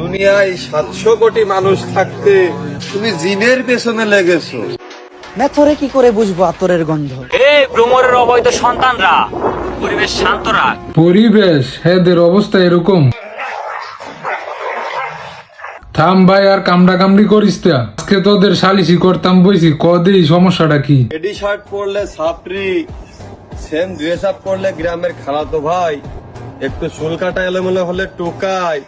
দুনিয়ায় 700 কোটি মানুষ থাকতে তুমি জিনের পেছনে লেগেছো। মেথরে কি করে বুঝবো আতরের গন্ধ? এই ভ্রমরের অবৈধ সন্তানরা পরিবেশ শান্ত রাখ। পরিবেশ হেদের অবস্থা এরকম। থাম ভাই, আর কামড়া কামড়ি করিস তা। আজকে তোদের সালিশি করতাম বইছি, কদেই সমস্যাটা কি? টেডি শার্ট পরলে ছাত্রী, সেম ড্রেস আপ পরলে গ্রামের খালাতো ভাই, একটু চুল কাটা এলোমেলো হলে টোকাই।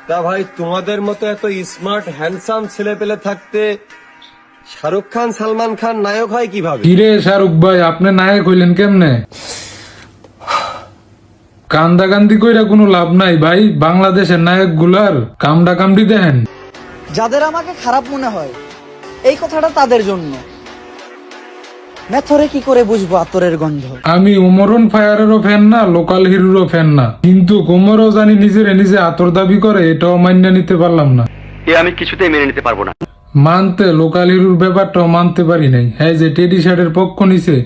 তা ভাই, তোমাদের মতো এত স্মার্ট হ্যান্ডসাম ছেলে পেলে থাকতে শাহরুখ খান সালমান খান নায়ক হয় কিভাবে? কিরে শাহরুখ ভাই, আপনি নায়ক হইলেন কেমনে? কান্দা কান্দি কইরা কোনো লাভ নাই ভাই। বাংলাদেশের নায়ক গুলার কামড়া কামড়ি দেখেন। যাদের আমাকে খারাপ মনে হয় এই কথাটা তাদের জন্য। মেথরে কি করে বুঝবো আতরের গন্ধ? আমি উমরন ফায়ারেরও ফ্যান না, লোকাল হিরোরও ফ্যান না, কিন্তু কোমরও জানি নিজের নিজে আতর দাবি করে, এটাও মান্য নিতে পারলাম না। আমি কিছুতেই মেনে নিতে পারবো না। মানতে লোকাল হিরোর ব্যাপারটাও মানতে পারি নাই। হ্যাঁ, যে টেডি শার্টের পক্ষ নিছে,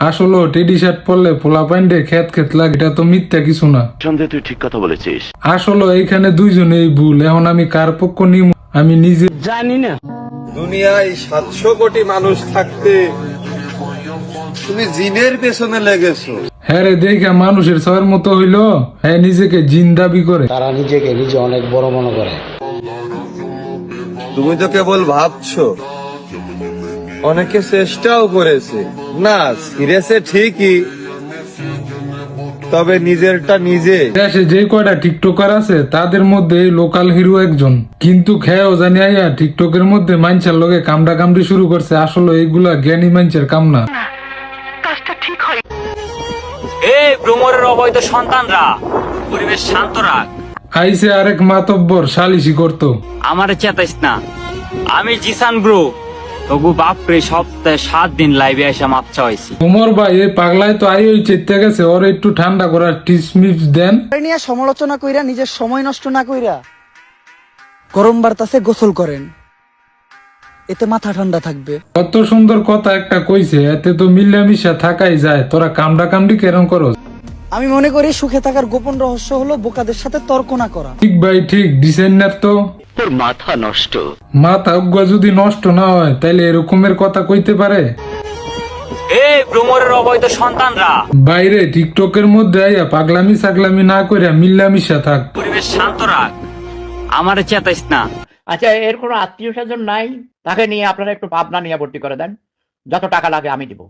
আসলে টেডি শার্ট পরলে পোলা পাইন্ডে খেত খেত লাগে, এটা তো মিথ্যা কিছু না। সন্দেহ, তুই ঠিক কথা বলেছিস। আসলে এইখানে দুইজনেই ভুল। এখন আমি কার পক্ষ নিব আমি নিজে দুনিয়ায় 700 কোটি মানুষ থাকতে তুমি জিনের পেছনে লেগেছো। হ্যাঁ রে, দেখা মানুষের ছয়ের মতো হইলো, হ্যাঁ নিজেকে জিন দাবি করে। তারা নিজেকে নিজে অনেক বড় মনে করে। তুমি তো কেবল ভাবছো, অনেকে চেষ্টাও করেছে। না, সিরিয়াসে ঠিকই, তবে নিজেরটা নিজে। দেশে যে কয়টা টিকটকার আছে তাদের মধ্যে এই লোকাল হিরো একজন, কিন্তু খেয়েও জানি আইয়া টিকটকের মধ্যে মাইনছের লগে কামড়া কামড়ি শুরু করছে। আসলে এইগুলা জ্ঞানী মাইনছের কাম না। এই ভ্রমরের অবৈধ সন্তানরা পরিবেশ শান্ত রাখ। আইসে আরেক মাতব্বর সালিশি করতো। আমারে চেতাইস না, আমি জিসান ব্রো। তবু বাপরে সপ্তাহে 7 দিন লাইভে এসে মাপ চাইছি। ওমর ভাই, এই পাগলাই তো আই ওই চেতে গেছে, ওর একটু ঠান্ডা করার টিপস মিপস দেন। নিয়ে সমালোচনা কইরা নিজের সময় নষ্ট না কইরা গরম বার্তাসে গোসল করেন, এতে মাথা ঠান্ডা থাকবে। কত সুন্দর কথা একটা কইছে, এতে তো মিলামিশা থাকাই যায়। তোরা কামড়া কামড়ি কেরম করো? আমি মনে করি সুখে থাকার গোপন রহস্য হলো বোকাদের সাথে তর্ক না করা। ঠিক ভাই ঠিক, ডিজাইনার তো তোর মাথা নষ্ট। মাথা উগ্গা যদি নষ্ট না হয় তাইলে এরকমের কথা কইতে পারে? এই ভ্রমরের অবৈধ সন্তানরা বাইরে টিকটকের মধ্যে আইয়া পাগলামি সাগলামি না কইরা মিলামিশা থাক। পরিবেশ শান্ত রাখ। আমারে চেতাইস না। আচ্ছা, এর কোনো আত্মীয় স্বজন নাই? তাকে নিয়ে আপনারা একটু পাবনা নিয়ে ভর্তি করে দেন, যত টাকা লাগে আমি দিব।